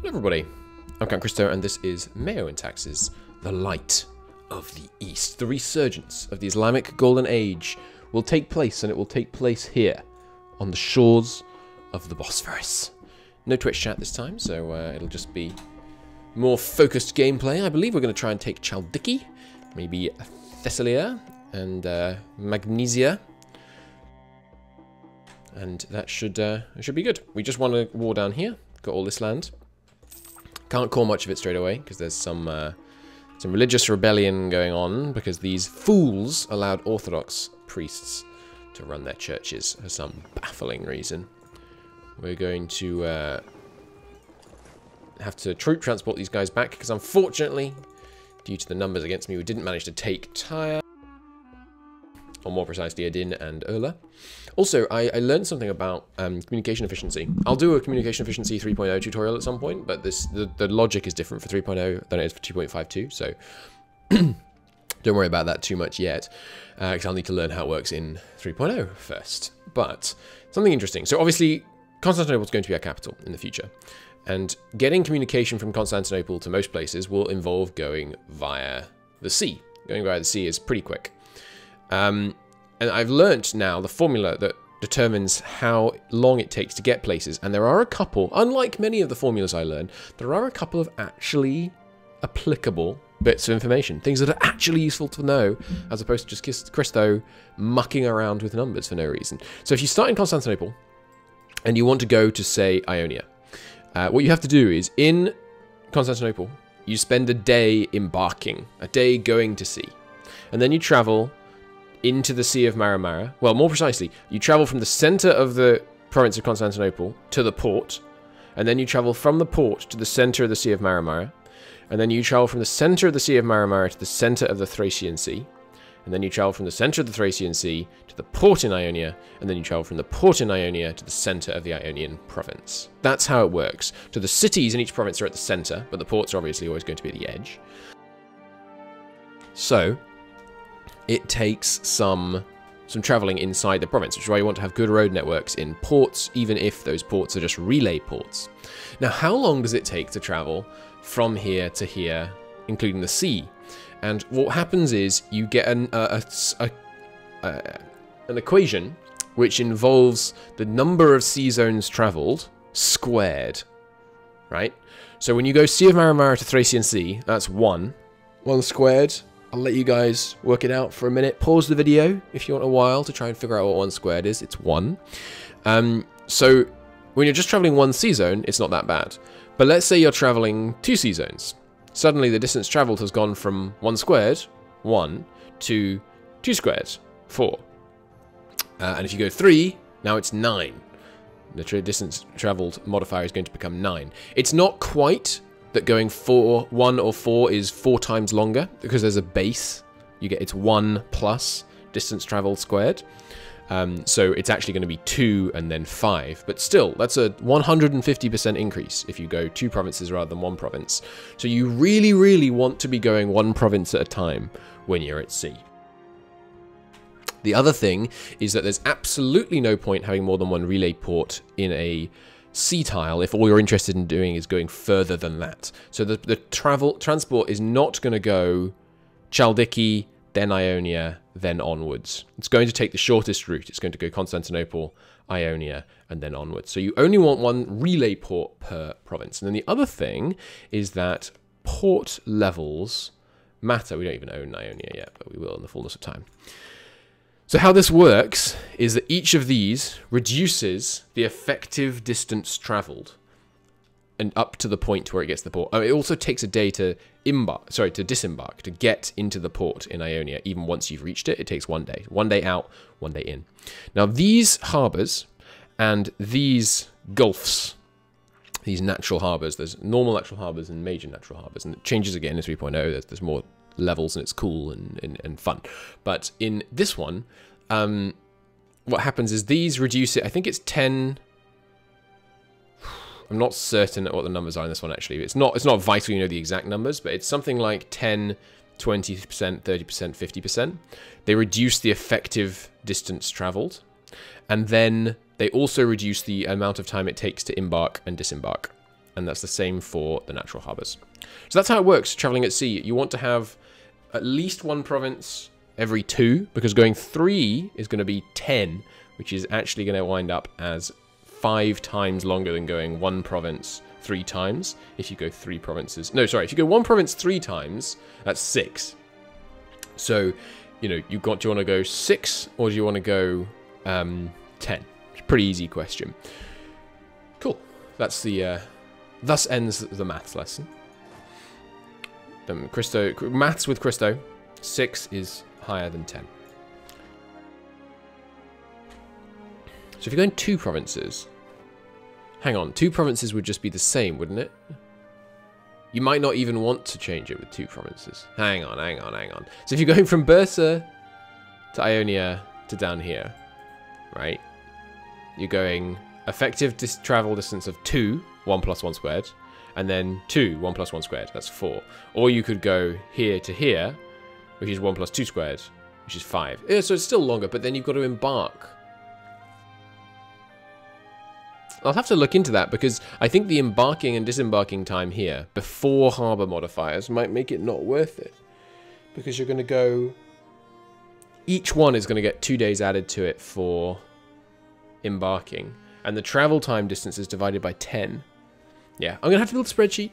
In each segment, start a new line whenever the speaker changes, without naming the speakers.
Hello everybody, I'm Count Christo and this is MEIOU in Taxes, the light of the East. The resurgence of the Islamic Golden Age will take place, and it will take place here, on the shores of the Bosphorus. No Twitch chat this time, so it'll just be more focused gameplay. I believe we're going to try and take Chaldiki, maybe Thessalia, and Magnesia. And that should be good. We just won a war down here, got all this land. Can't call much of it straight away, because there's some religious rebellion going on, because these fools allowed Orthodox priests to run their churches for some baffling reason. We're going to have to troop transport these guys back, because unfortunately, due to the numbers against me, we didn't manage to take Tyre, or more precisely, Adin and Urla. Also, I learned something about communication efficiency. I'll do a communication efficiency 3.0 tutorial at some point, but the logic is different for 3.0 than it is for 2.52, so don't worry about that too much yet, because I'll need to learn how it works in 3.0 first. But something interesting. So obviously, Constantinople is going to be our capital in the future, and getting communication from Constantinople to most places will involve going via the sea. Going via the sea is pretty quick. And I've learnt now the formula that determines how long it takes to get places. And there are a couple, unlike many of the formulas I learned, there are a couple of actually applicable bits of information. Things that are actually useful to know, as opposed to just Christo mucking around with numbers for no reason. So if you start in Constantinople, and you want to go to, say, Ionia, what you have to do is, in Constantinople, you spend a day embarking, a day going to sea. And then you travel into the Sea of Marmara. Well, more precisely, you travel from the center of the province of Constantinople to the port, and then you travel from the port to the center of the Sea of Marmara, and then you travel from the center of the Sea of Marmara to the center of the Thracian Sea, and then you travel from the center of the Thracian Sea to the port in Ionia, and then you travel from the port in Ionia to the center of the Ionian province. That's how it works. So the cities in each province are at the center, but the ports are obviously always going to be at the edge. So it takes some traveling inside the province, which is why you want to have good road networks in ports, even if those ports are just relay ports. Now, how long does it take to travel from here to here, including the sea? And what happens is you get an equation which involves the number of sea zones traveled squared, right? So when you go Sea of Marmara to Thracian Sea, that's 1 squared. I'll let you guys work it out for a minute. Pause the video if you want a while to try and figure out what 1 squared is. It's 1. So when you're just traveling 1 sea zone, it's not that bad. But let's say you're traveling 2 sea zones. Suddenly the distance traveled has gone from 1 squared, 1, to 2 squared, 4. And if you go 3, now it's 9. The distance traveled modifier is going to become 9. It's not quite that going 1 or 4 is 4 times longer, because there's a base. You get it's 1 plus distance traveled squared. So it's actually going to be 2 and then 5. But still, that's a 150% increase if you go 2 provinces rather than 1 province. So you really, really want to be going 1 province at a time when you're at sea. The other thing is that there's absolutely no point having more than 1 relay port in a sea tile if all you're interested in doing is going further than that. So the transport is not going to go Chaldiki, then Ionia, then onwards. It's going to take the shortest route. It's going to go Constantinople, Ionia, and then onwards. So you only want 1 relay port per province. And then the other thing is that port levels matter. We don't even own Ionia yet, but we will in the fullness of time. So how this works is that each of these reduces the effective distance traveled and up to the point where it gets to the port. Oh, it also takes a day to disembark, to get into the port in Ionia. Even once you've reached it, it takes 1 day. 1 day out, 1 day in. Now these harbours and these gulfs, these natural harbours, there's normal natural harbours and major natural harbours, and it changes again in 3.0. There's more levels and it's cool and fun. But in this one, what happens is these reduce it. I think it's 10. I'm not certain what the numbers are in this one actually. It's not vital you know the exact numbers, but it's something like 10, 20%, 30%, 50%. They reduce the effective distance traveled, and then they also reduce the amount of time it takes to embark and disembark. And that's the same for the natural harbours. So that's how it works, travelling at sea. You want to have at least one province every 2, because going 3 is going to be 10, which is actually going to wind up as 5 times longer than going 1 province 3 times. If you go 3 provinces... No, sorry. If you go 1 province 3 times, that's 6. So, you know, do you want to go 6 or do you want to go 10? It's a pretty easy question. Cool. That's the... thus ends the maths lesson. Maths with Christo. 6 is higher than 10. So if you're going 2 provinces... Hang on, 2 provinces would just be the same, wouldn't it? You might not even want to change it with 2 provinces. Hang on. So if you're going from Bursa to Ionia to down here, right? You're going effective travel distance of 2, 1 plus 1 squared, and then 2, 1 plus 1 squared, that's 4. Or you could go here to here, which is 1 plus 2 squared, which is 5. Yeah, so it's still longer, but then you've got to embark. I'll have to look into that, because I think the embarking and disembarking time here, before harbour modifiers, might make it not worth it. Because you're going to go... Each one is going to get 2 days added to it for embarking. And the travel time distance is divided by 10. Yeah, I'm going to have to build a spreadsheet.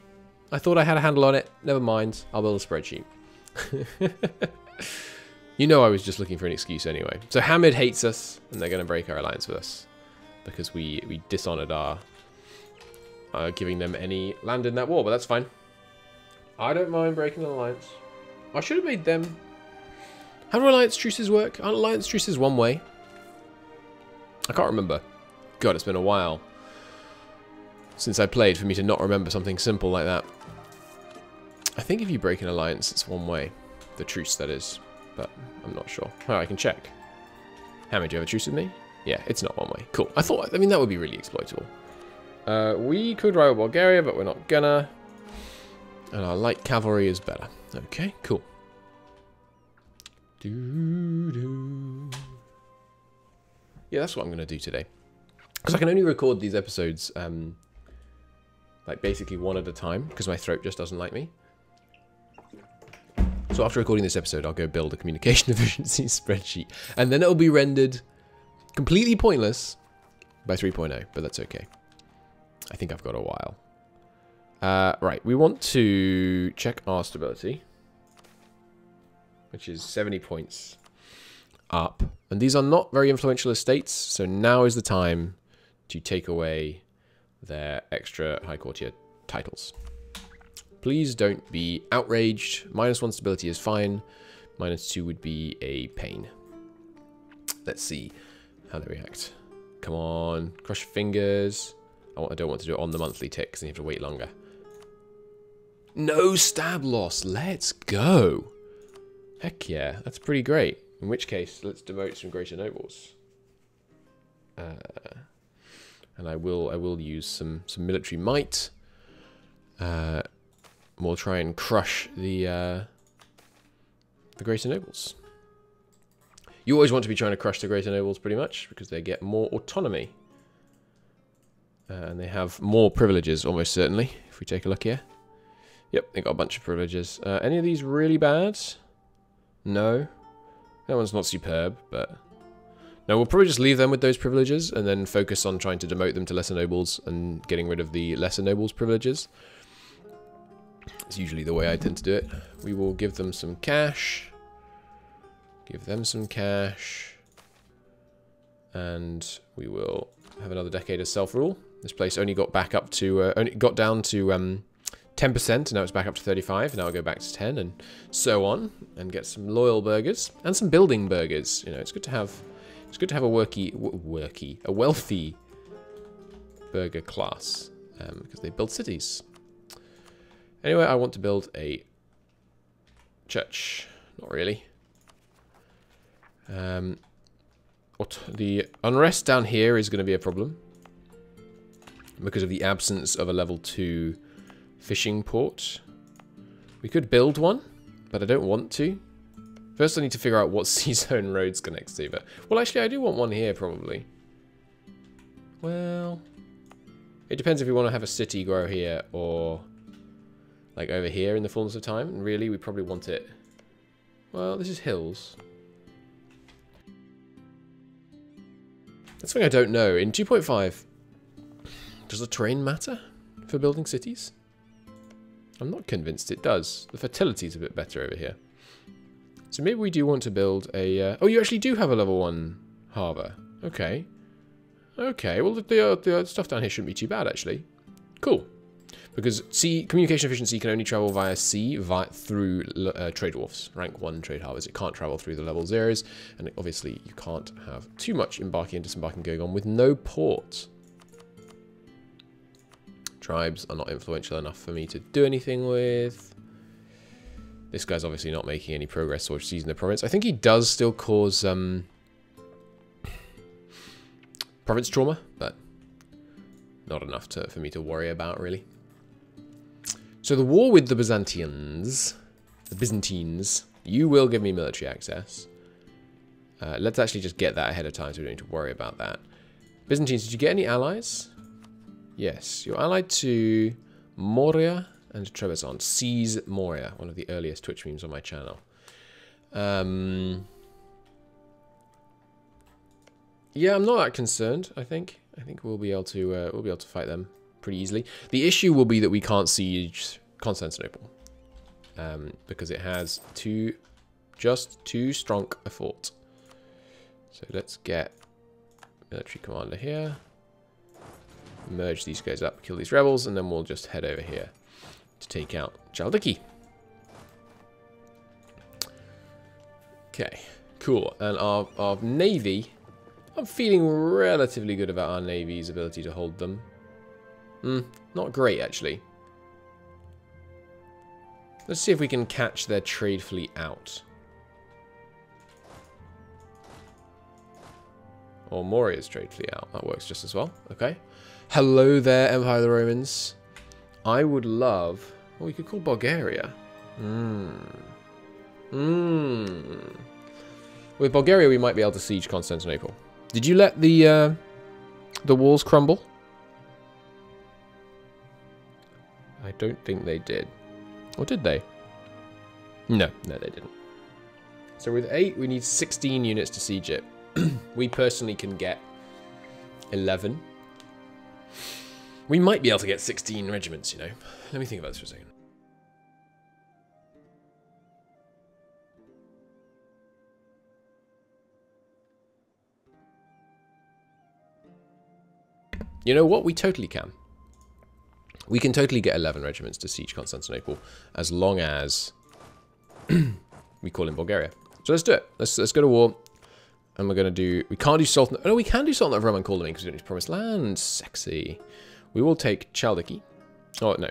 I thought I had a handle on it. Never mind. I'll build a spreadsheet. You know I was just looking for an excuse anyway. So Hamid hates us, and they're going to break our alliance with us. Because we dishonoured our giving them any land in that war, but that's fine. I don't mind breaking an alliance. I should have made them... How do alliance truces work? Aren't alliance truces one way? I can't remember. God, it's been a while since I played for me to not remember something simple like that. I think if you break an alliance, it's one way. The truce, that is. But I'm not sure. Oh, I can check. Hamid, do you have a truce with me? Yeah, it's not one way. Cool. I mean, that would be really exploitable. We could rival Bulgaria, but we're not gonna. And our light cavalry is better. Okay, cool. Yeah, that's what I'm gonna do today. Because I can only record these episodes, like basically one at a time, because my throat just doesn't like me. So after recording this episode, I'll go build a communication efficiency spreadsheet, and then it'll be rendered completely pointless by 3.0, but that's okay. I think I've got a while. Right, we want to check our stability, which is 70 points up. And these are not very influential estates, so now is the time to take away their extra high courtier titles. Please don't be outraged. -1 stability is fine. -2 would be a pain. Let's see how they react. Come on, cross your fingers. I don't want to do it on the monthly tick because you have to wait longer. No stab loss. Let's go. Heck yeah, that's pretty great. In which case, let's devote some greater nobles. And I will use some military might. We'll try and crush the greater nobles. You always want to be trying to crush the greater nobles, pretty much, because they get more autonomy. And they have more privileges, almost certainly, if we take a look here. Yep, they got a bunch of privileges. Any of these really bad? No. That one's not superb, but... No, we'll probably just leave them with those privileges, and then focus on trying to demote them to lesser nobles, and getting rid of the lesser nobles' privileges. It's usually the way I tend to do it. We will give them some cash. Give them some cash. And we will have another decade of self-rule. This place only got back up to... only got down to 10%, and now it's back up to 35, and now I'll go back to 10, and so on. And get some loyal burghers. And some building burghers. You know, it's good to have... It's good to have a wealthy burgher class. Because they build cities. Anyway, I want to build a church. Not really. The unrest down here is going to be a problem. Because of the absence of a level 2 fishing port. We could build one, but I don't want to. First I need to figure out what sea zone roads connects to. But, well, actually I do want one here, probably. Well... It depends if we want to have a city grow here or like over here in the fullness of time. And really, we probably want it... Well, this is hills. That's something I don't know. In 2.5, does the terrain matter for building cities? I'm not convinced it does. The fertility is a bit better over here. So maybe we do want to build a... Oh, you actually do have a level 1 harbour. Okay. Okay, well, the stuff down here shouldn't be too bad, actually. Cool. Because communication efficiency can only travel via sea through trade wharfs, rank 1 trade harbours. It can't travel through the level 0s, and obviously you can't have too much embarking and disembarking going on with no port. Tribes are not influential enough for me to do anything with. This guy's obviously not making any progress or seizing the province. I think he does still cause province trauma, but not enough for me to worry about, really. So the war with the Byzantines, you will give me military access. Let's actually just get that ahead of time so we don't need to worry about that. Byzantines, did you get any allies? Yes, you're allied to Moria and Trebizond. Seize Moria, one of the earliest Twitch memes on my channel. Yeah, I'm not that concerned. I think we'll be able to fight them pretty easily. The issue will be that we can't siege Constantinople because it has just too strong a fort. So let's get military commander here. Merge these guys up, kill these rebels, and then we'll just head over here to take out Chaldiki. Okay, cool. And our navy, I'm feeling relatively good about our navy's ability to hold them. Not great, actually. Let's see if we can catch their trade fleet out. Or Moria's trade fleet out. That works just as well. Okay. Hello there, Empire of the Romans. I would love... Oh, we could call Bulgaria. With Bulgaria, we might be able to siege Constantinople. Did you let the walls crumble? I don't think they did. Or did they? No, they didn't. So with 8, we need 16 units to siege it. We personally can get 11. We might be able to get 16 regiments, you know. Let me think about this for a second. You know what? We totally can. We can totally get 11 regiments to siege Constantinople as long as we call in Bulgaria. So let's do it. Let's go to war. And we're going to do... We can't do Sultan... Oh, no, we can do Sultan of Rome and call them in because we don't need to promise land. Sexy. We will take Chaldiki. Oh, no.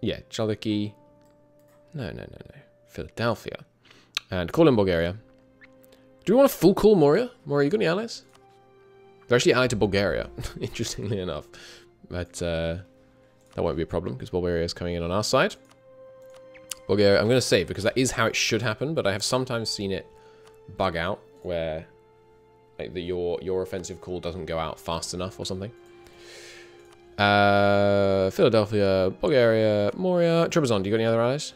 Yeah, Chaldiki. No. Philadelphia. And call in Bulgaria. Do we want to full call Moria? Moria, you got any allies? They're actually allied to Bulgaria, interestingly enough. But that won't be a problem because Bulgaria is coming in on our side. Bulgaria, I'm going to save because that is how it should happen, but I have sometimes seen it bug out where like your offensive call doesn't go out fast enough or something. Philadelphia, Bulgaria, Moria, Trebizond. Do you got any other allies?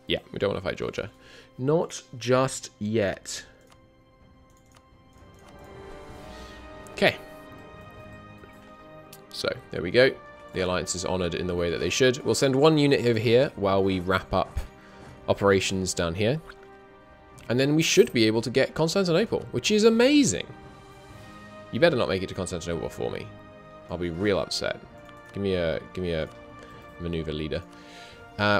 Yeah, we don't want to fight Georgia. Not just yet. Okay. So, there we go. The alliance is honoured in the way that they should. We'll send one unit over here while we wrap up operations down here. And then we should be able to get Constantinople, which is amazing. You better not make it to Constantinople for me. I'll be real upset. Give me a maneuver leader.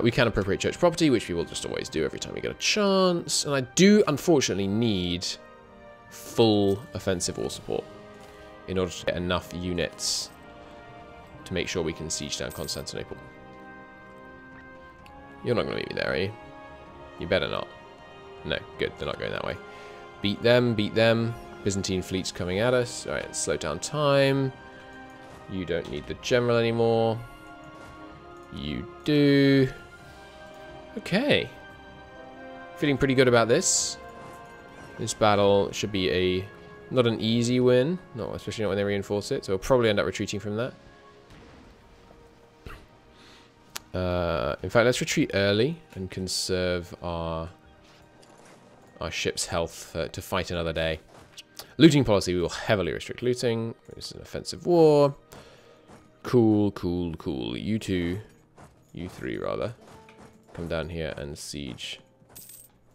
We can appropriate church property, which we will just always do every time we get a chance. And I do, unfortunately, need full offensive war support in order to get enough units to make sure we can siege down Constantinople. You're not going to meet me there, are you? You better not. No, good. They're not going that way. Beat them, beat them. Byzantine fleet's coming at us. Alright, let's slow down time. You don't need the general anymore. You do. Okay. Feeling pretty good about this. This battle should be not an easy win. No, especially not when they reinforce it. So we'll probably end up retreating from that. In fact, let's retreat early and conserve our ship's health to fight another day. Looting policy, we will heavily restrict looting. This is an offensive war. Cool, cool, cool. You two, you three rather, come down here and siege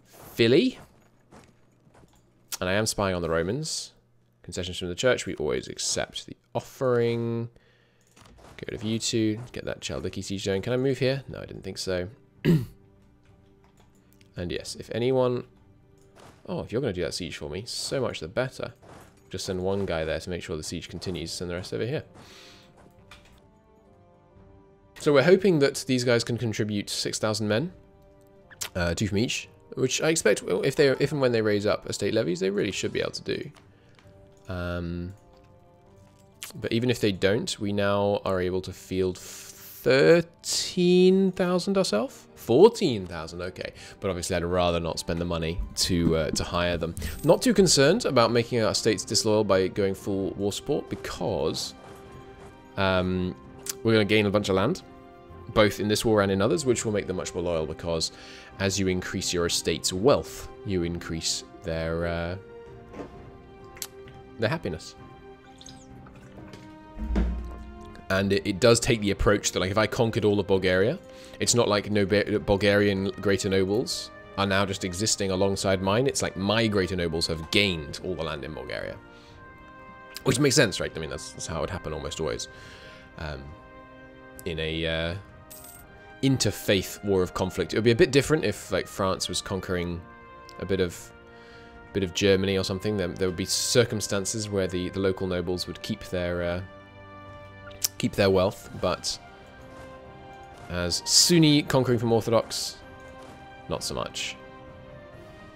Philly. And I am spying on the Romans. Concessions from the church, we always accept the offering. Get rid of you two, get that Chaldiki siege going. Can I move here? No, I didn't think so. And yes, if anyone... Oh, if you're going to do that siege for me, so much the better. Just send one guy there to make sure the siege continues, send the rest over here. So we're hoping that these guys can contribute 6,000 men, 2 from each, which I expect if and when they raise up estate levies, they really should be able to do. But even if they don't, we now are able to field 13,000 ourselves? 14,000, okay. But obviously I'd rather not spend the money to hire them. Not too concerned about making our states disloyal by going full war support, because we're going to gain a bunch of land, both in this war and in others, which will make them much more loyal, because as you increase your estate's wealth, you increase their happiness. And it does take the approach that, like, if I conquered all of Bulgaria, it's not like Bulgarian greater nobles are now just existing alongside mine. It's like my greater nobles have gained all the land in Bulgaria. Which makes sense, right? I mean, that's how it would happen almost always. In a interfaith war of conflict. It would be a bit different if, like, France was conquering a bit of Germany or something. There would be circumstances where the local nobles would keep their wealth, but as Sunni conquering from Orthodox, not so much.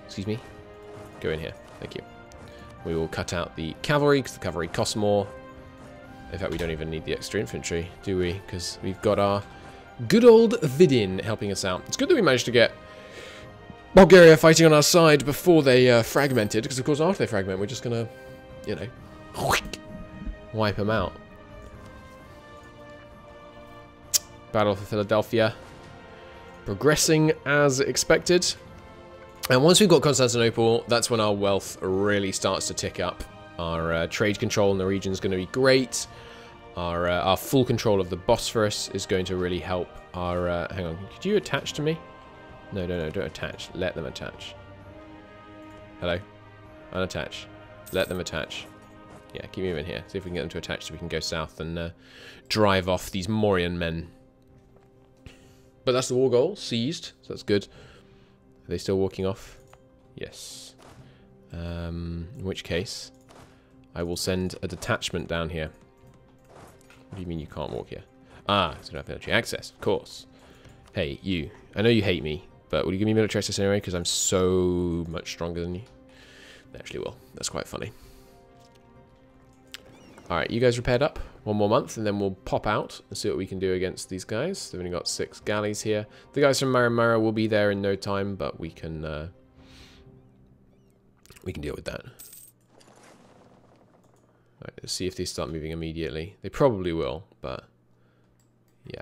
Excuse me? Go in here. Thank you. We will cut out the cavalry, because the cavalry costs more. In fact, we don't even need the extra infantry, do we? Because we've got our good old Vidin helping us out. It's good that we managed to get Bulgaria fighting on our side before they fragmented, because of course after they fragment, we're just going to, you know, wipe them out. Battle for Philadelphia. Progressing as expected. And once we've got Constantinople, that's when our wealth really starts to tick up. Our trade control in the region is going to be great. Our full control of the Bosphorus is going to really help. Hang on, could you attach to me? No, don't attach. Let them attach. Hello? Unattach. Let them attach. Yeah, keep moving here. See if we can get them to attach so we can go south and drive off these Mauryan men. But that's the war goal. Seized. So that's good. Are they still walking off? Yes. In which case, I will send a detachment down here. What do you mean you can't walk here? Ah, so I don't have military access. Of course. Hey, you. I know you hate me, but will you give me military access anyway? Because I'm so much stronger than you. They actually will. That's quite funny. Alright, you guys repaired up. One more month, and then we'll pop out and see what we can do against these guys. They've only got 6 galleys here. The guys from Maramara will be there in no time, but we can deal with that. Alright, let's see if they start moving immediately. They probably will, but yeah.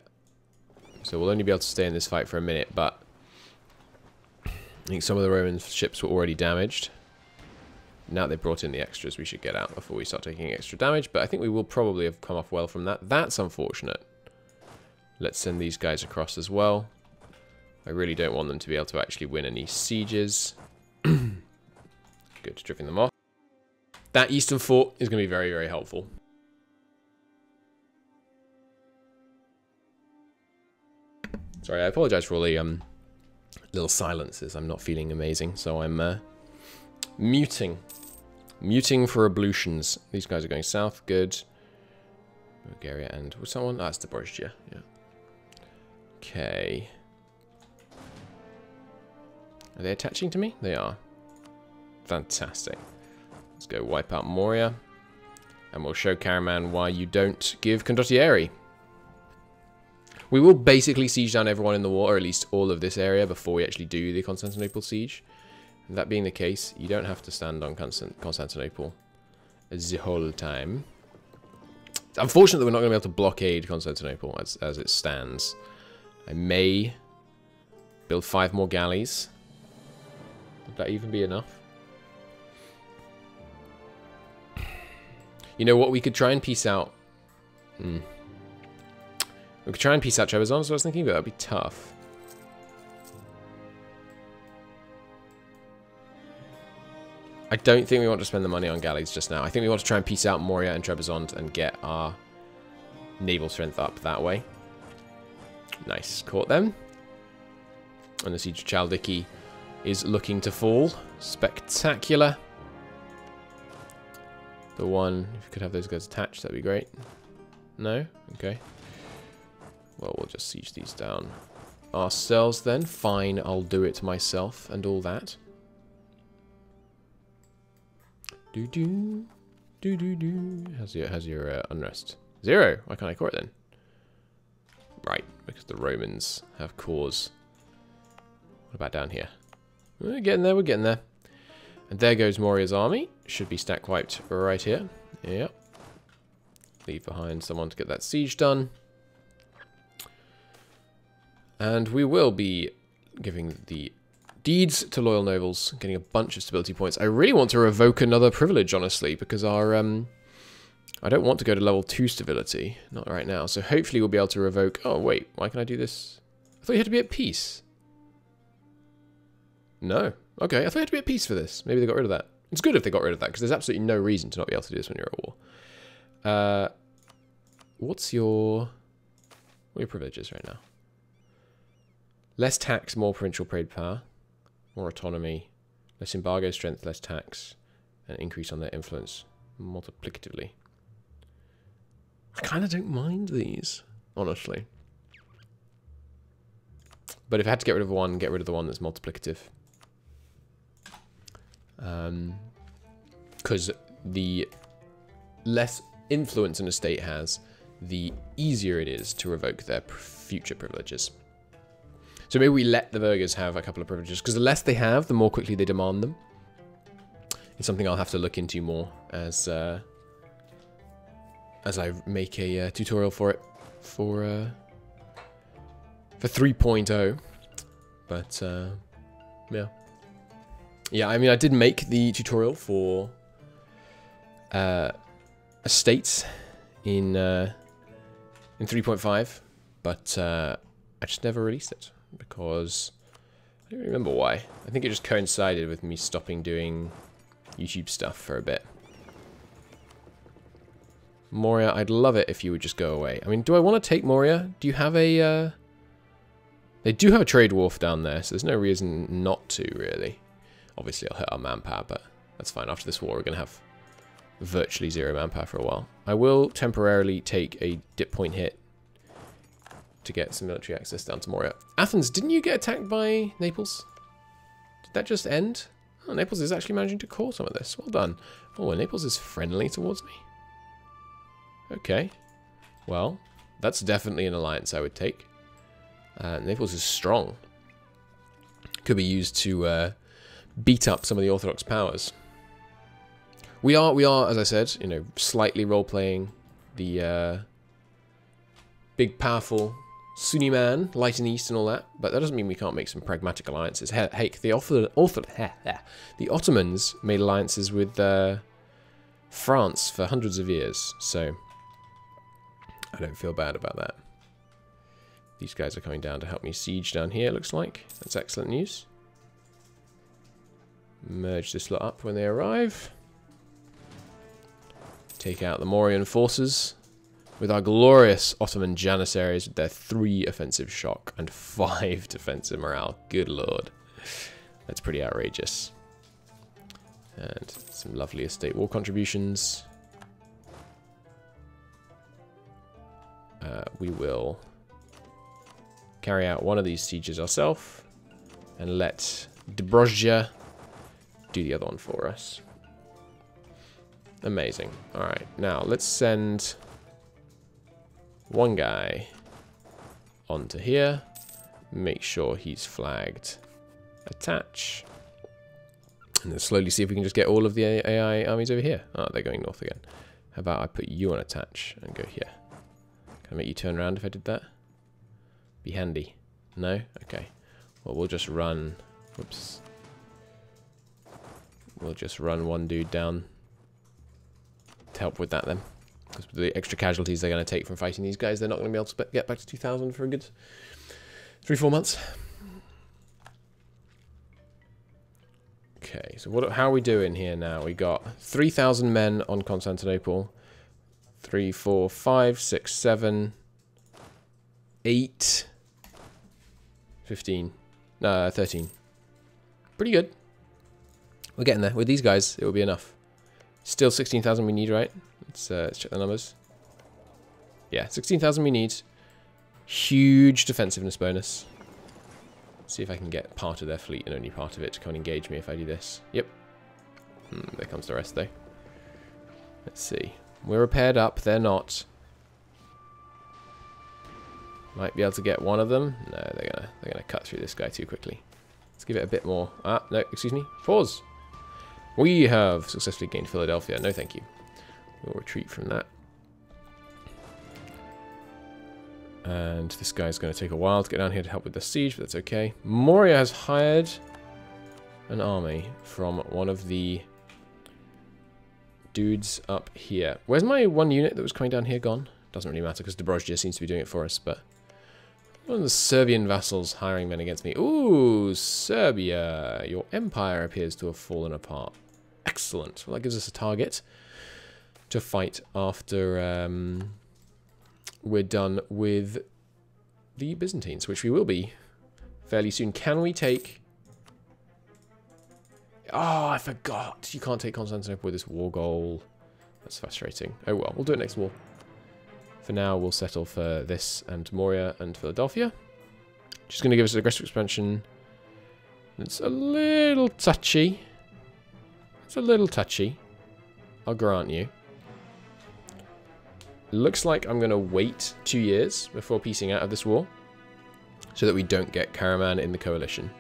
So we'll only be able to stay in this fight for a minute, but I think some of the Roman ships were already damaged. Now they brought in the extras, we should get out before we start taking extra damage, but I think we will probably have come off well from that. That's unfortunate. Let's send these guys across as well. I really don't want them to be able to actually win any sieges. Good, stripping them off. That eastern fort is going to be very, very helpful. Sorry, I apologize for all the little silences. I'm not feeling amazing, so I'm muting. Muting for ablutions. These guys are going south. Good. Bulgaria and... was someone? Ah, it's the Borgia. Yeah. Okay. Are they attaching to me? They are. Fantastic. Let's go wipe out Moria. And we'll show Karaman why you don't give Condottieri. We will basically siege down everyone in the war, or at least all of this area, before we actually do the Constantinople siege. And that being the case, you don't have to stand on Constantinople the whole time. It's unfortunate that we're not going to be able to blockade Constantinople as it stands. I may build 5 more galleys. Would that even be enough? You know what? We could try and peace out. We could try and peace out Trebizond, so I was thinking, but that'd be tough. I don't think we want to spend the money on galleys just now. I think we want to try and peace out Moria and Trebizond and get our naval strength up that way. Nice. Caught them. And the Siege of Chaldiki is looking to fall. Spectacular. The one, if you could have those guys attached, that'd be great. No? Okay. Well, we'll just siege these down ourselves then. Fine, I'll do it myself and all that. Do-do. Do-do-do. How's your unrest? 0. Why can't I core it then? Right, because the Romans have cores. What about down here? We're getting there, we're getting there. And there goes Moria's army. Should be stack wiped right here. Yep. Leave behind someone to get that siege done. And we will be giving the deeds to loyal nobles, getting a bunch of stability points. I really want to revoke another privilege, honestly, because our I don't want to go to level 2 stability. Not right now. So hopefully we'll be able to revoke... Oh, wait. Why can I do this? I thought you had to be at peace. No. Okay, I thought you had to be at peace for this. Maybe they got rid of that. It's good if they got rid of that, because there's absolutely no reason to not be able to do this when you're at war. What's your... What are your privileges right now? Less tax, more provincial trade power. More autonomy. Less embargo strength, less tax. And increase on their influence multiplicatively. I kind of don't mind these, honestly. But if I had to get rid of one, get rid of the one that's multiplicative. Because the less influence an estate has, the easier it is to revoke their future privileges. So maybe we let the burghers have a couple of privileges, because the less they have, the more quickly they demand them. It's something I'll have to look into more as I make a tutorial for it for 3.0. But yeah. Yeah, I mean, I did make the tutorial for estates in 3.5, but I just never released it because I don't remember why. I think it just coincided with me stopping doing YouTube stuff for a bit. Moria, I'd love it if you would just go away. I mean, do I want to take Moria? Do you have a... They do have a trade wharf down there, so there's no reason not to, really. Obviously, I'll hit our manpower, but that's fine. After this war, we're going to have virtually 0 manpower for a while. I will temporarily take a dip point hit to get some military access down to Moria. Athens, didn't you get attacked by Naples? Did that just end? Oh, Naples is actually managing to core some of this. Well done. Oh, and Naples is friendly towards me. Okay. Well, that's definitely an alliance I would take. Naples is strong. Could be used to beat up some of the Orthodox powers. We are, as I said, you know, slightly role-playing the big, powerful Sunni man, light in the east and all that, but that doesn't mean we can't make some pragmatic alliances. Heck, the Ottomans made alliances with France for hundreds of years, so I don't feel bad about that. These guys are coming down to help me siege down here, it looks like. That's excellent news. Merge this lot up when they arrive. Take out the Mauryan forces with our glorious Ottoman Janissaries with their 3 offensive shock and 5 defensive morale. Good lord. That's pretty outrageous. And some lovely estate war contributions. We will carry out one of these sieges ourselves and let Dobrozhia do the other one for us. Amazing. Alright, now let's send one guy onto here. Make sure he's flagged attach. And then slowly see if we can just get all of the AI armies over here. Oh, they're going north again. How about I put you on attach and go here? Can I make you turn around if I did that? Be handy. No? Okay. Well, we'll just run... Whoops. We'll just run one dude down to help with that then. Because the extra casualties they're going to take from fighting these guys, they're not going to be able to get back to 2,000 for a good 3-4 months. Okay, so how are we doing here now? We got 3,000 men on Constantinople. 3, 4, 5, 6, 7, 8, 15, 13. Pretty good. We're getting there. With these guys, it will be enough. Still 16,000 we need, right? Let's check the numbers. Yeah, 16,000 we need. Huge defensiveness bonus. See if I can get part of their fleet and only part of it to come and engage me if I do this. Yep. There comes the rest, though. Let's see. We're repaired up. They're not. Might be able to get one of them. No, they're gonna cut through this guy too quickly. Let's give it a bit more. Ah, no, excuse me. Pause. We have successfully gained Philadelphia. No, thank you. We'll retreat from that. And this guy's going to take a while to get down here to help with the siege, but that's okay. Moria has hired an army from one of the dudes up here. Where's my one unit that was coming down here gone? Doesn't really matter because Dobrozhia seems to be doing it for us, but one of the Serbian vassals hiring men against me. Ooh, Serbia. Your empire appears to have fallen apart. Excellent. Well, that gives us a target to fight after we're done with the Byzantines, which we will be fairly soon. Can we take... Oh, I forgot. You can't take Constantinople with this war goal. That's frustrating. Oh well, we'll do it next war. For now, we'll settle for this and Moria and Philadelphia. Just going to give us an aggressive expansion. It's a little touchy. It's a little touchy. I'll grant you. Looks like I'm going to wait 2 years before piecing out of this war. So that we don't get Karaman in the coalition.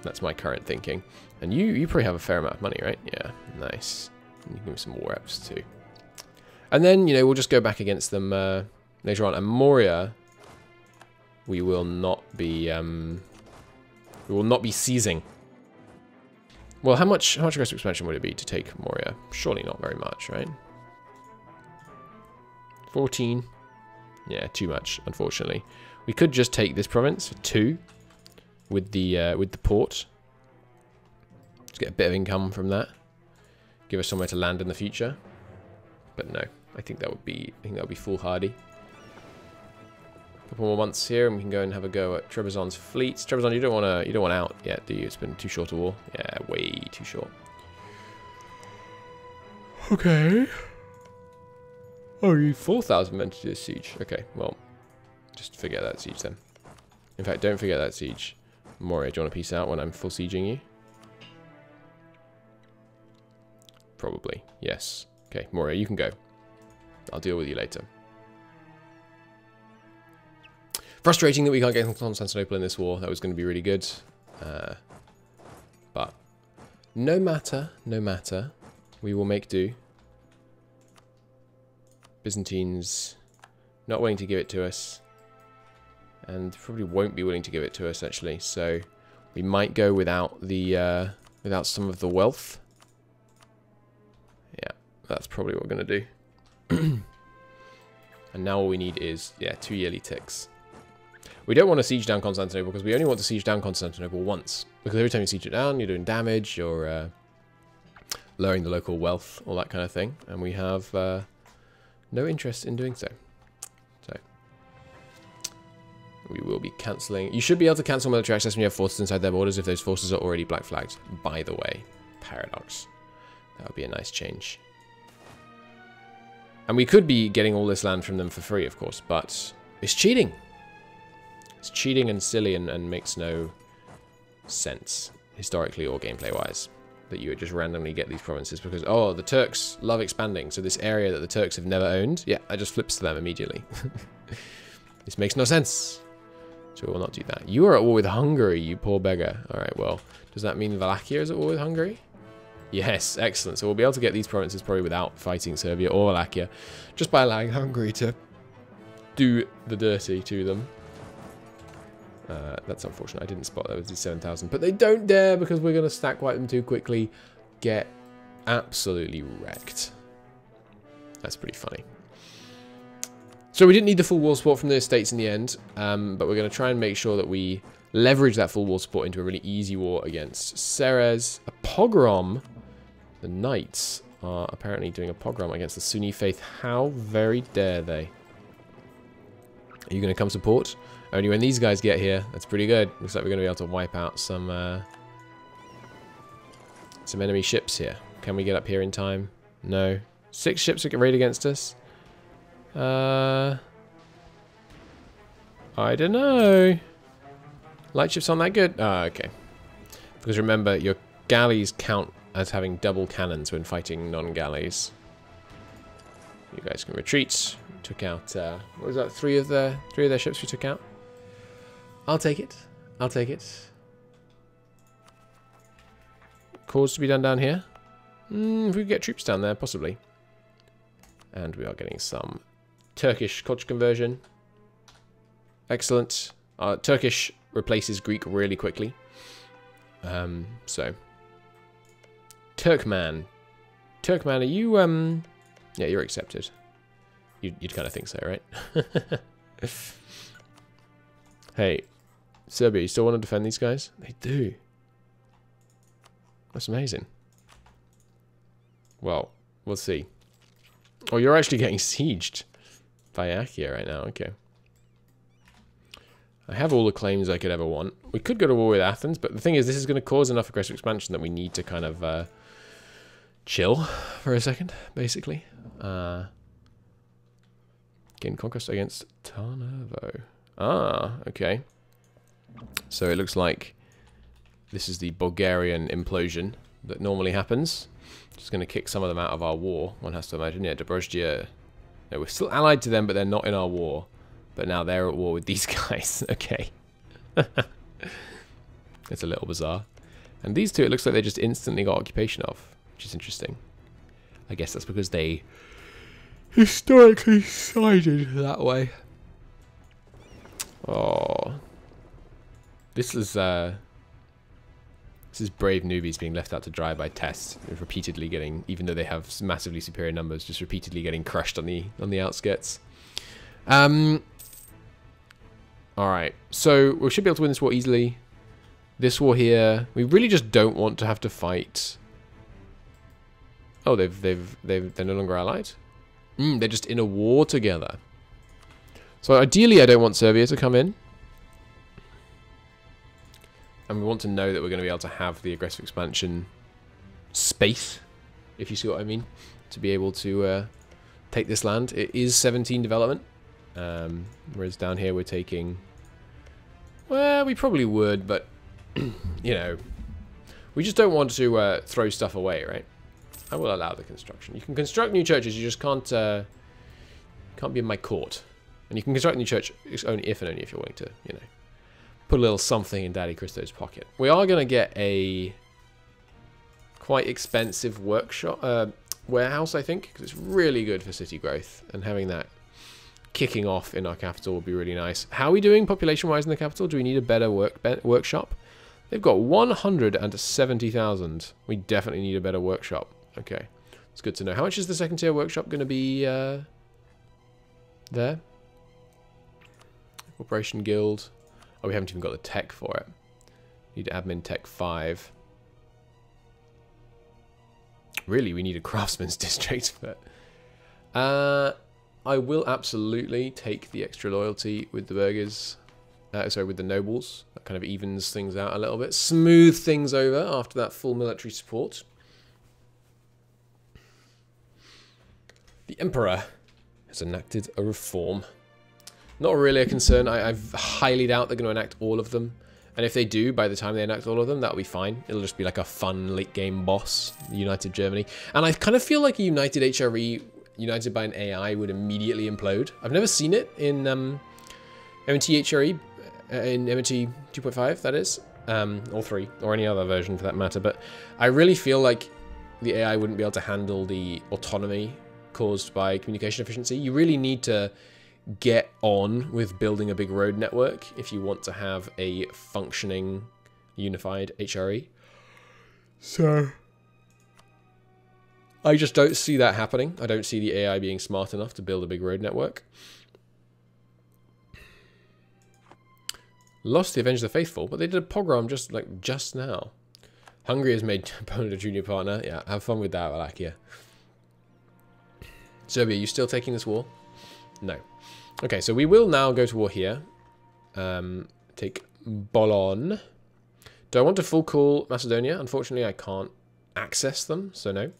That's my current thinking. And you probably have a fair amount of money, right? Yeah, nice. You can give me some war reps too. And then, you know, we'll just go back against them later on. And Moria, we will not be seizing. Well, how much aggressive expansion would it be to take Moria? Surely not very much, right? 14. Yeah, too much, unfortunately. We could just take this province for 2 with the port. Just get a bit of income from that. Give us somewhere to land in the future. But no, I think that would be foolhardy. A couple more months here, and we can go and have a go at Trebizond's fleets. Trebizond, you don't want out yet, do you? It's been too short a war. Yeah, way too short. Okay. Only 4,000 men to do this siege. Okay, well, just forget that siege then. In fact, don't forget that siege. Moria, do you want to peace out when I'm full sieging you? Probably, yes. Okay, Moria, you can go. I'll deal with you later. Frustrating that we can't get Constantinople in this war. That was going to be really good. But no matter. We will make do. Byzantines not willing to give it to us. And probably won't be willing to give it to us, actually. So we might go without the without some of the wealth. Yeah, that's probably what we're going to do. And now all we need is, yeah, 2 yearly ticks. We don't want to siege down Constantinople because we only want to siege down Constantinople once. Because every time you siege it down, you're doing damage, you're lowering the local wealth, all that kind of thing. And we have no interest in doing so. So we will be cancelling. You should be able to cancel military access when you have forces inside their borders if those forces are already black flagged. By the way, paradox. That would be a nice change. And we could be getting all this land from them for free, of course, but it's cheating. It's cheating and silly and makes no sense, historically or gameplay-wise, that you would just randomly get these provinces because, oh, the Turks love expanding, so this area that the Turks have never owned, yeah, that just flips to them immediately. This makes no sense. So we will not do that. You are at war with Hungary, you poor beggar. All right, well, does that mean Wallachia is at war with Hungary? Yes, excellent. So we'll be able to get these provinces probably without fighting Serbia or Wallachia, just by allowing Hungary to do the dirty to them. That's unfortunate. I didn't spot that was the 7,000. But they don't dare because we're going to stack wipe them too quickly. Get absolutely wrecked. That's pretty funny. So we didn't need the full wall support from the estates in the end. But we're going to try and make sure that we leverage that full wall support into a really easy war against Ceres. A pogrom. The knights are apparently doing a pogrom against the Sunni faith. How very dare they? Are you going to come support? Only when these guys get here. That's pretty good. Looks like we're going to be able to wipe out some enemy ships here. Can we get up here in time? No. 6 ships are raid against us. I don't know. Light ships aren't that good? Oh, okay. Because remember, your galleys count as having double cannons when fighting non-galleys. You guys can retreat. Took out, what was that? 3 of their ships we took out. I'll take it. I'll take it. Cause to be done down here. If we could get troops down there, possibly. And we are getting some Turkish culture conversion. Excellent. Turkish replaces Greek really quickly. So. Turkman. Turkman, are you, yeah, you're accepted. You'd kind of think so, right? Hey, Serbia, you still want to defend these guys? They do. That's amazing. Well, we'll see. Oh, you're actually getting sieged by Achaia right now. Okay. I have all the claims I could ever want. We could go to war with Athens, but the thing is, this is going to cause enough aggressive expansion that we need to kind of chill for a second, basically. Gain conquest against Tarnovo. Ah, okay. So it looks like this is the Bulgarian Implosion that normally happens. Just going to kick some of them out of our war, one has to imagine. Yeah, Dobrozhdia. No, we're still allied to them, but they're not in our war. But now they're at war with these guys. Okay. It's a little bizarre. And these two, it looks like they just instantly got occupation of, which is interesting. I guess that's because they historically sided that way. Oh. This is brave newbies being left out to dry by Test. They're repeatedly getting, even though they have massively superior numbers, just repeatedly getting crushed on the outskirts. Alright, so we should be able to win this war easily. This war here, we really just don't want to have to fight. Oh, they're no longer allied? They're just in a war together. So ideally I don't want Serbia to come in. And we want to know that we're going to be able to have the aggressive expansion space, if you see what I mean, to be able to take this land. It is 17 development, whereas down here we're taking, well, we probably would, but, you know, we just don't want to throw stuff away, right? I will allow the construction. You can construct new churches, you just can't be in my court. And you can construct a new church only if and only if you're willing to, you know, put a little something in Daddy Christo's pocket. We are going to get a quite expensive workshop, warehouse, I think, because it's really good for city growth. And having that kicking off in our capital would be really nice. How are we doing population-wise in the capital? Do we need a better workshop? They've got 170,000. We definitely need a better workshop. Okay, it's good to know. How much is the second tier workshop going to be there? Corporation Guild. Oh, we haven't even got the tech for it. Need admin tech 5. Really, we need a craftsman's district, but I will absolutely take the extra loyalty with the burghers. Sorry, with the nobles. That kind of evens things out a little bit. Smooth things over after that full military support. The Emperor has enacted a reform. Not really a concern. I highly doubt they're going to enact all of them. And if they do, by the time they enact all of them, that'll be fine. It'll just be like a fun late-game boss, United Germany. And I kind of feel like a United HRE, united by an AI, would immediately implode. I've never seen it in MT HRE, in MT 2.5, that is. Or 3, or any other version for that matter. But I really feel like the AI wouldn't be able to handle the autonomy caused by communication efficiency. You really need to get on with building a big road network if you want to have a functioning unified HRE. So I just don't see that happening. I don't see the AI being smart enough to build a big road network. Lost the Avenge the Faithful, but they did a pogrom just now. Hungary has made Poland a junior partner. Yeah, have fun with that, Wallachia. Serbia, you still taking this war? No. Okay, so we will now go to war here. Take Bolon. Do I want to full call Macedonia? Unfortunately, I can't access them, so no.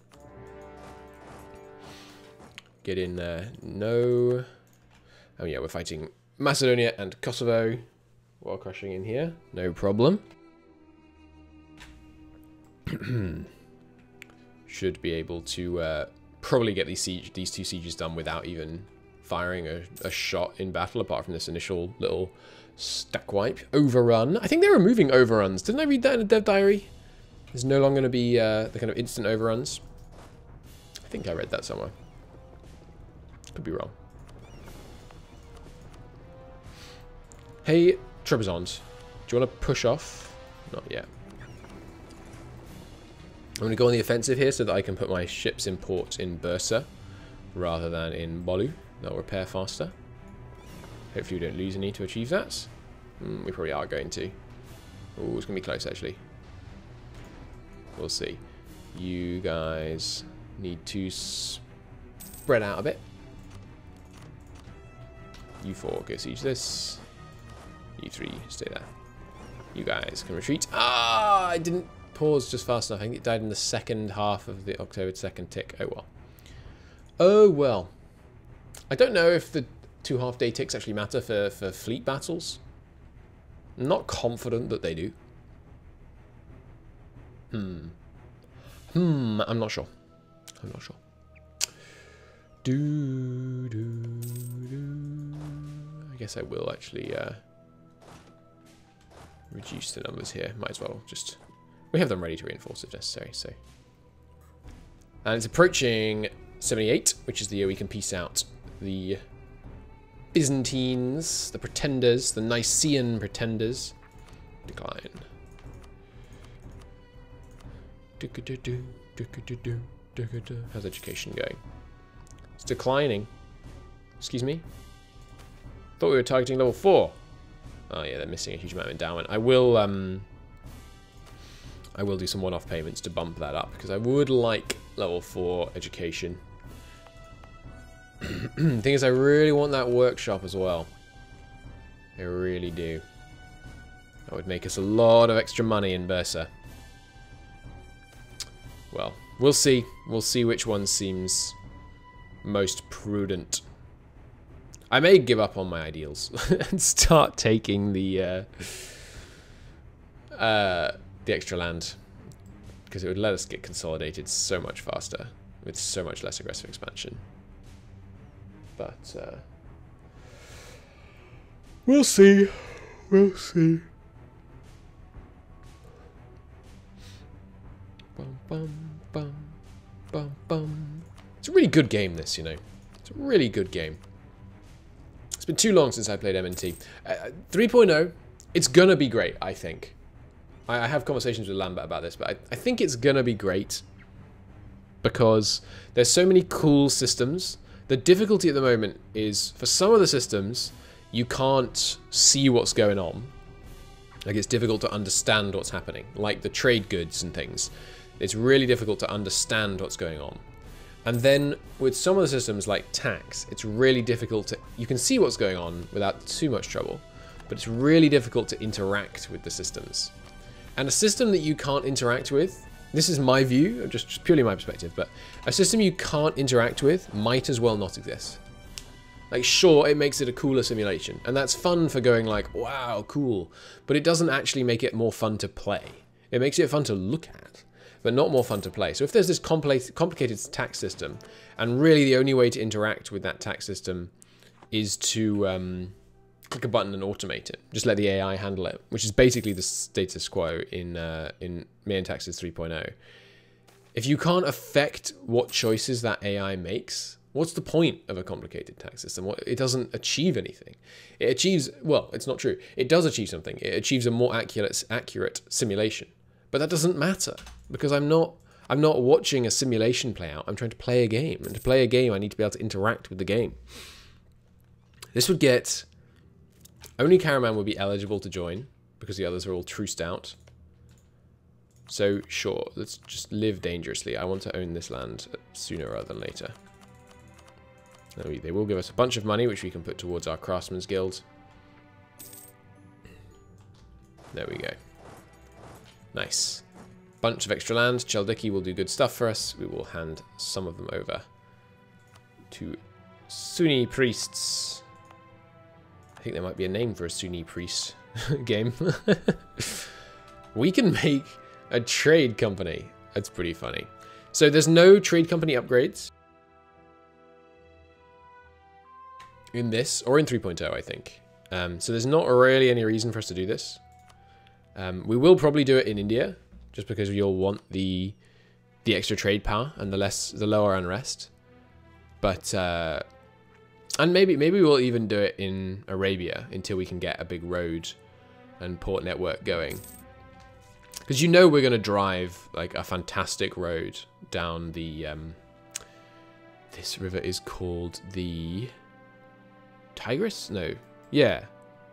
Get in there. No. Oh yeah, we're fighting Macedonia and Kosovo. While crushing in here, no problem. Should be able to probably get these two sieges done without even firing a shot in battle, apart from this initial little stack wipe. Overrun. I think they're removing overruns. Didn't I read that in a dev diary? There's no longer going to be the kind of instant overruns. I think I read that somewhere. Could be wrong. Hey, Trebizond, do you want to push off? Not yet. I'm going to go on the offensive here so that I can put my ships in port in Bursa rather than in Bolu. They'll repair faster. Hopefully we don't lose any to achieve that. We probably are going to. Oh, it's going to be close actually. We'll see. You guys need to spread out a bit. You four go siege this. You three stay there. You guys can retreat. Ah, I didn't pause just fast enough. I think it died in the second half of the October 2nd tick. Oh well. Oh well. I don't know if the 2 half-day ticks actually matter for fleet battles. I'm not confident that they do. I'm not sure. I'm not sure. I guess I will actually reduce the numbers here. Might as well just... We have them ready to reinforce if necessary, so... And it's approaching 78, which is the year we can peace out the Byzantines, the Pretenders, the Nicaean Pretenders. Decline. How's education going? It's declining. Excuse me? Thought we were targeting level 4. Oh yeah, they're missing a huge amount of endowment. I will do some one-off payments to bump that up, because I would like level 4 education. The thing is, I really want that workshop as well. I really do. That would make us a lot of extra money in Bursa. Well, we'll see. We'll see which one seems most prudent. I may give up on my ideals and start taking the extra land, because it would let us get consolidated so much faster with so much less aggressive expansion. But we'll see. We'll see. Bum, bum, bum, bum, bum. It's a really good game, this, you know. It's a really good game. It's been too long since I played MNT. 3.0, it's gonna be great, I think. I have conversations with Lambert about this, but I think it's gonna be great because there's so many cool systems. The difficulty at the moment is, for some of the systems, you can't see what's going on. Like, it's difficult to understand what's happening. Like the trade goods and things. It's really difficult to understand what's going on. And then with some of the systems like tax, it's really difficult to... You can see what's going on without too much trouble, but it's really difficult to interact with the systems. And a system that you can't interact with, this is my view, just purely my perspective, but a system you can't interact with might as well not exist. Like, sure, it makes it a cooler simulation, and that's fun for going like, wow, cool, but it doesn't actually make it more fun to play. It makes it fun to look at, but not more fun to play. So if there's this complicated tax system, and really the only way to interact with that tax system is to click a button and automate it, just let the AI handle it, which is basically the status quo in MEIOU Taxes 3.0. If you can't affect what choices that AI makes, What's the point of a complicated tax system? It doesn't achieve anything. It achieves, well, it's not true. It does achieve something. It achieves a more accurate simulation. But that doesn't matter because I'm not watching a simulation play out. I'm trying to play a game. And to play a game, I need to be able to interact with the game. This would get... Only Caraman would be eligible to join because the others are all truced out. So, sure, let's just live dangerously. I want to own this land sooner rather than later. They will give us a bunch of money, which we can put towards our Craftsman's Guild. There we go. Nice. Bunch of extra land. Chaldiki will do good stuff for us. We will hand some of them over to Sunni priests. I think there might be a name for a Sunni priest game. We can make a trade company. That's pretty funny. So there's no trade company upgrades in this, or in 3.0, I think. So there's not really any reason for us to do this. We will probably do it in India, just because you'll want the extra trade power and the lower unrest. But and maybe we'll even do it in Arabia until we can get a big road and port network going. Because you know we're going to drive like a fantastic road down the this river is called the Tigris? No. Yeah.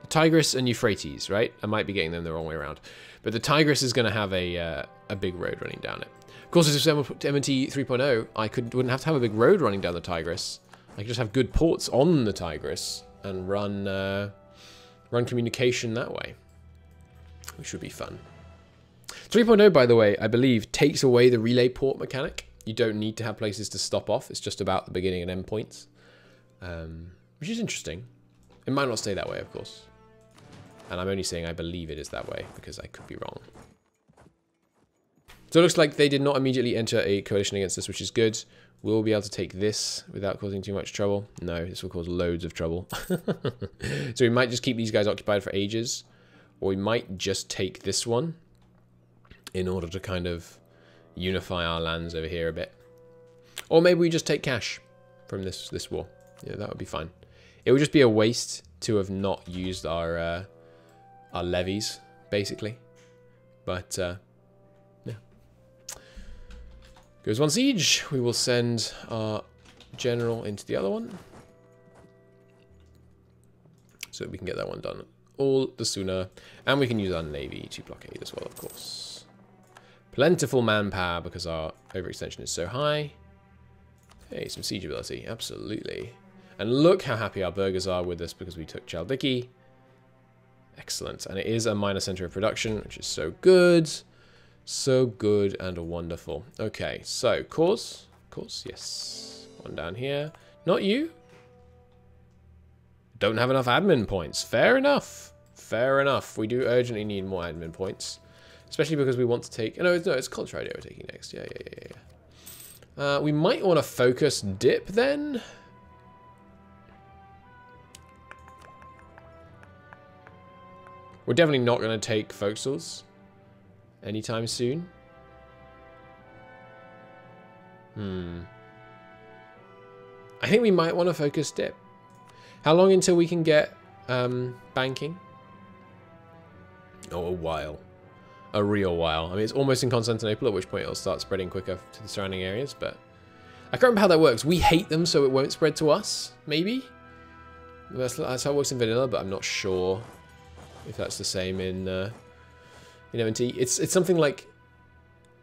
The Tigris and Euphrates, right? I might be getting them the wrong way around. But the Tigris is going to have a big road running down it. Of course, if it was MNT 3.0, I wouldn't have to have a big road running down the Tigris. I could just have good ports on the Tigris and run communication that way. Which would be fun. 3.0, by the way, I believe, takes away the relay port mechanic. You don't need to have places to stop off. It's just about the beginning and end points. Which is interesting. It might not stay that way, of course. And I'm only saying I believe it is that way, because I could be wrong. So it looks like they did not immediately enter a coalition against us, which is good. We'll be able to take this without causing too much trouble. No, this will cause loads of trouble. So we might just keep these guys occupied for ages. Or we might just take this one in order to kind of unify our lands over here a bit. Or maybe we just take cash from this war. Yeah, that would be fine. It would just be a waste to have not used our levies, basically. But, yeah. Goes one siege. We will send our general into the other one. So that we can get that one done all the sooner. And we can use our navy to blockade as well, of course. Plentiful manpower because our overextension is so high. Hey, some siege ability. Absolutely. And look how happy our burghers are with us because we took Chaldiki. Excellent. And it is a minor center of production, which is so good. So good and wonderful. Okay, so cause, yes. One down here. Not you. Don't have enough admin points. Fair enough. Fair enough. We do urgently need more admin points. Especially because we want to take... No, it's culture idea we're taking next. Yeah. We might want to focus dip then. We're definitely not going to take Foxals anytime soon. I think we might want to focus dip. How long until we can get banking? Oh, a while. A real while. I mean, it's almost in Constantinople, at which point it'll start spreading quicker to the surrounding areas, but I can't remember how that works. We hate them, so it won't spread to us, maybe? That's how it works in vanilla, but I'm not sure if that's the same in MNT. It's something like,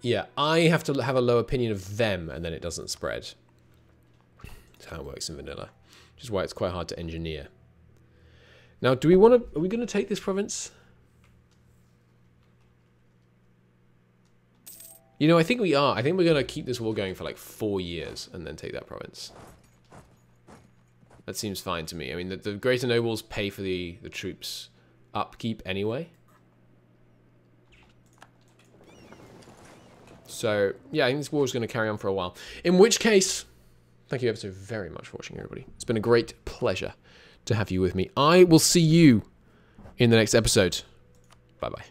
yeah, I have to have a low opinion of them, and then it doesn't spread. That's how it works in vanilla, which is why it's quite hard to engineer. Now, are we going to take this province? You know, I think we are. I think we're going to keep this war going for like 4 years and then take that province. That seems fine to me. I mean, the greater nobles pay for the troops' upkeep anyway. So, yeah, I think this war is going to carry on for a while. In which case, thank you ever so very much for watching, everybody. It's been a great pleasure to have you with me. I will see you in the next episode. Bye-bye.